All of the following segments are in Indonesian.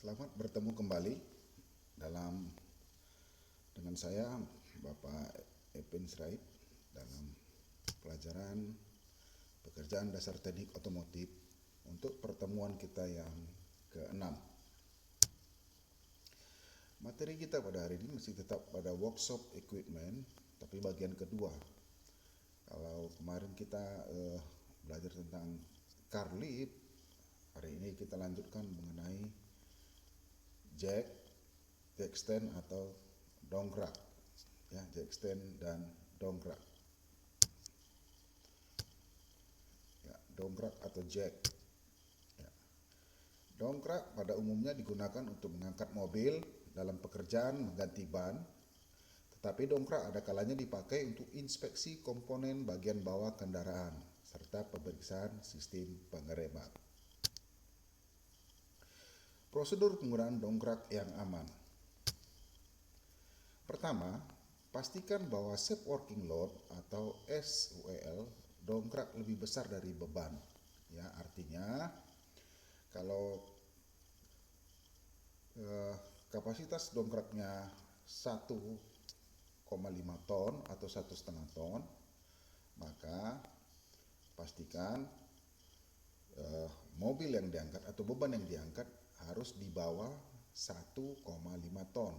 Selamat bertemu kembali dengan saya Bapak Epin Sraib dalam pelajaran pekerjaan dasar teknik otomotif untuk pertemuan kita yang ke-6. Materi kita pada hari ini masih tetap pada workshop equipment, tapi bagian kedua. Kalau kemarin kita belajar tentang car lift, hari ini kita lanjutkan mengenai jack stand atau dongkrak, ya, jack stand dan dongkrak. Ya, dongkrak atau jack. Ya. Dongkrak pada umumnya digunakan untuk mengangkat mobil dalam pekerjaan mengganti ban, tetapi dongkrak ada kalanya dipakai untuk inspeksi komponen bagian bawah kendaraan serta pemeriksaan sistem pengereman. Prosedur penggunaan dongkrak yang aman. Pertama, pastikan bahwa safe working load atau SWL dongkrak lebih besar dari beban. Ya, artinya kalau kapasitas dongkraknya 1,5 ton atau 1,5 ton, maka pastikan mobil yang diangkat atau beban yang diangkat harus di bawah 1,5 ton,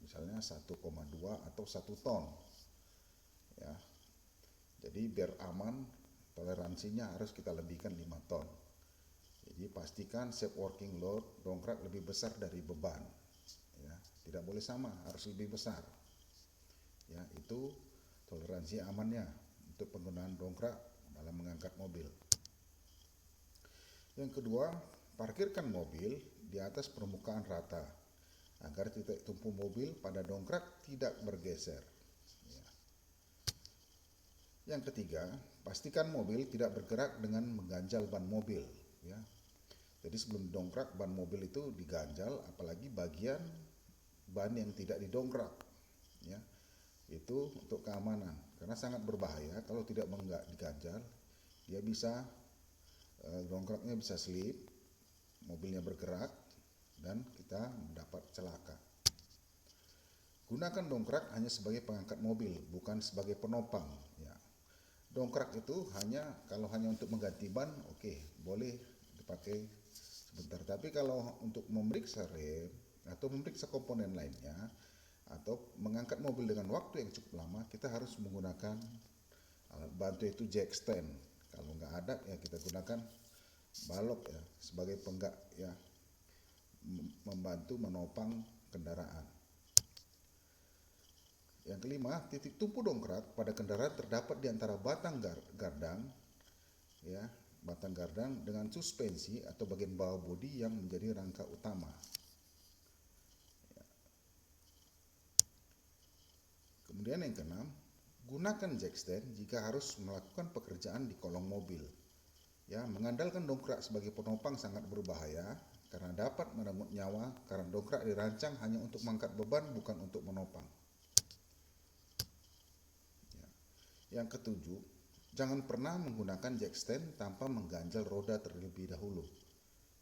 misalnya 1,2 atau 1 ton. Ya. Jadi biar aman, toleransinya harus kita lebihkan 5 ton. Jadi pastikan safe working load dongkrak lebih besar dari beban. Ya, tidak boleh sama, harus lebih besar. Ya, itu toleransi amannya untuk penggunaan dongkrak dalam mengangkat mobil. Yang kedua, parkirkan mobil di atas permukaan rata agar titik tumpu mobil pada dongkrak tidak bergeser. Ya. Yang ketiga, pastikan mobil tidak bergerak dengan mengganjal ban mobil. Ya. Jadi sebelum dongkrak ban mobil itu diganjal, apalagi bagian ban yang tidak didongkrak. Ya. Itu untuk keamanan, karena sangat berbahaya kalau tidak diganjal, dia bisa dongkraknya bisa slip, mobilnya bergerak, dan kita mendapat celaka. Gunakan dongkrak hanya sebagai pengangkat mobil, bukan sebagai penopang. Ya. Dongkrak itu kalau hanya untuk mengganti ban, oke, boleh dipakai sebentar. Tapi kalau untuk memeriksa rem atau memeriksa komponen lainnya, atau mengangkat mobil dengan waktu yang cukup lama, kita harus menggunakan alat bantu itu jack stand. Kalau nggak ada, ya kita gunakan balok, ya, sebagai penggak, ya, membantu menopang kendaraan. Yang kelima, titik tumpu dongkrak pada kendaraan terdapat di antara batang gardang, ya, batang gardang dengan suspensi atau bagian bawah bodi yang menjadi rangka utama. Ya. Kemudian yang keenam, gunakan jack stand jika harus melakukan pekerjaan di kolong mobil. Ya, mengandalkan dongkrak sebagai penopang sangat berbahaya karena dapat merenggut nyawa, karena dongkrak dirancang hanya untuk mengangkat beban, bukan untuk menopang. Ya. Yang ketujuh, jangan pernah menggunakan jack stand tanpa mengganjal roda terlebih dahulu,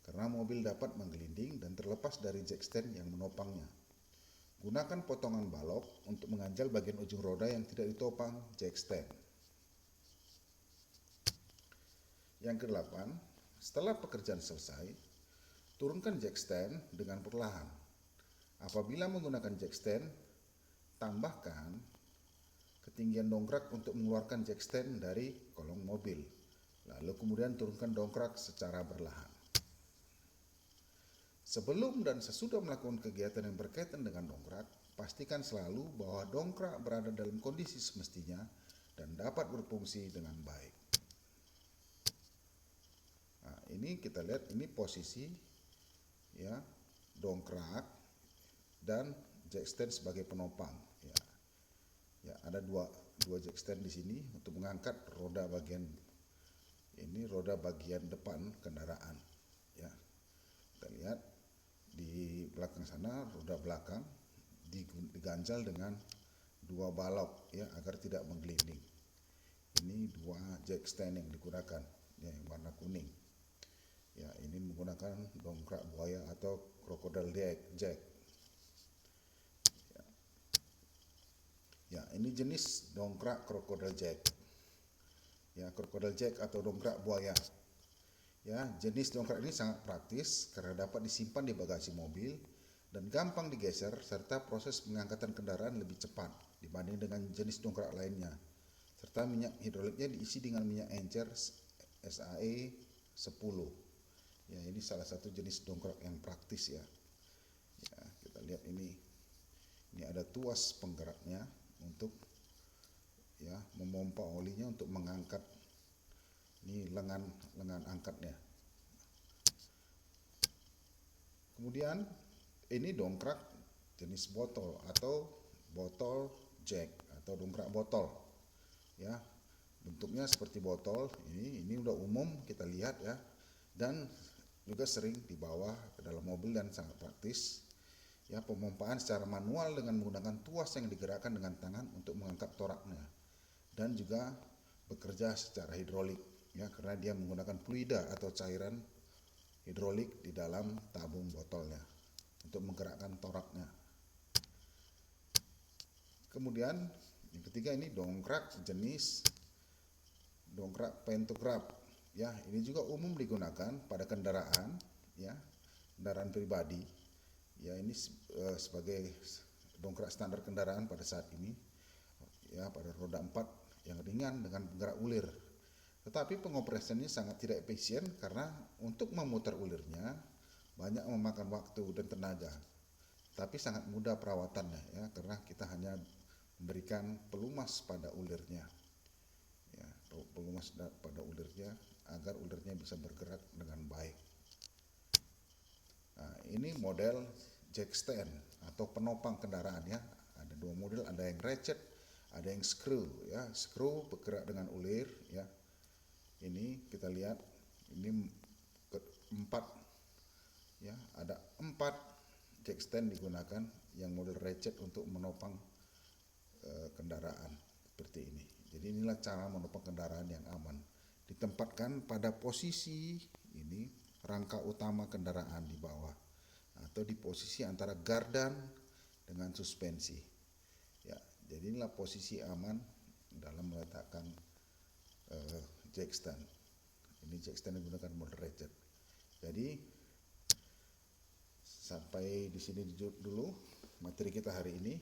karena mobil dapat menggelinding dan terlepas dari jack stand yang menopangnya. Gunakan potongan balok untuk mengganjal bagian ujung roda yang tidak ditopang jack stand. Yang kedelapan, setelah pekerjaan selesai, turunkan jack stand dengan perlahan. Apabila menggunakan jack stand, tambahkan ketinggian dongkrak untuk mengeluarkan jack stand dari kolong mobil. Lalu kemudian turunkan dongkrak secara berlahan. Sebelum dan sesudah melakukan kegiatan yang berkaitan dengan dongkrak, pastikan selalu bahwa dongkrak berada dalam kondisi semestinya dan dapat berfungsi dengan baik. Nah, ini kita lihat, ini posisi, ya, dongkrak dan jack stand sebagai penopang. Ya, ya, ada dua jack stand di sini untuk mengangkat roda bagian depan kendaraan. Ya, kita lihat di belakang sana roda belakang diganjal dengan dua balok, ya, agar tidak menggelinding. Ini dua jack stand yang digunakan, ya, yang warna kuning. Ya, ini menggunakan dongkrak buaya atau crocodile jack. Ya, ini jenis dongkrak crocodile jack. Ya, crocodile jack atau dongkrak buaya. Ya, jenis dongkrak ini sangat praktis karena dapat disimpan di bagasi mobil dan gampang digeser, serta proses pengangkatan kendaraan lebih cepat dibanding dengan jenis dongkrak lainnya. Serta minyak hidroliknya diisi dengan minyak encer SAE 10. Ya, ini salah satu jenis dongkrak yang praktis ya. Ya, kita lihat ini. Ini ada tuas penggeraknya untuk ya memompa olinya untuk mengangkat. Ini lengan angkatnya. Kemudian ini dongkrak jenis botol atau botol jack atau dongkrak botol. Ya, bentuknya seperti botol. Ini udah umum kita lihat ya, dan juga sering dibawa ke dalam mobil dan sangat praktis. Ya, pemompaan secara manual dengan menggunakan tuas yang digerakkan dengan tangan untuk mengangkat toraknya, dan juga bekerja secara hidrolik ya, karena dia menggunakan fluida atau cairan hidrolik di dalam tabung botolnya untuk menggerakkan toraknya. Kemudian yang ketiga ini dongkrak jenis dongkrak pantograph. Ya, ini juga umum digunakan pada kendaraan ya, kendaraan pribadi. Ya, ini sebagai dongkrak standar kendaraan pada saat ini ya, pada roda 4 yang ringan dengan penggerak ulir. Tetapi pengoperasiannya sangat tidak efisien karena untuk memutar ulirnya banyak memakan waktu dan tenaga. Tapi sangat mudah perawatannya ya, karena kita hanya memberikan pelumas pada ulirnya. Ya, pelumas pada ulirnya agar ulirnya bisa bergerak dengan baik. Nah, ini model jack stand atau penopang kendaraan ya. Ada dua model, ada yang ratchet, ada yang screw ya. Screw bergerak dengan ulir ya. Ini kita lihat, ini 4 ya, ada 4 jack stand digunakan yang model ratchet untuk menopang kendaraan seperti ini. Jadi inilah cara menopang kendaraan yang aman. Ditempatkan pada posisi ini rangka utama kendaraan di bawah atau di posisi antara gardan dengan suspensi. Ya, jadi inilah posisi aman dalam meletakkan jack stand. Ini jack stand yang menggunakan model ratchet. Jadi sampai di sini dulu materi kita hari ini.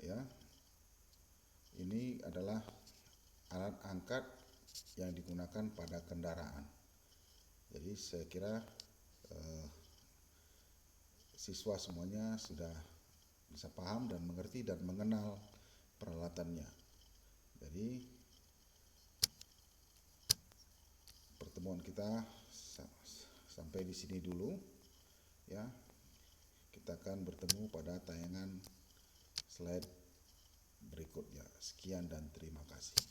Ya, ini adalah alat angkat yang digunakan pada kendaraan. Jadi saya kira siswa semuanya sudah bisa paham dan mengerti dan mengenal peralatannya. Jadi pertemuan kita sampai di sini dulu ya. Kita akan bertemu pada tayangan slide berikutnya. Sekian dan terima kasih.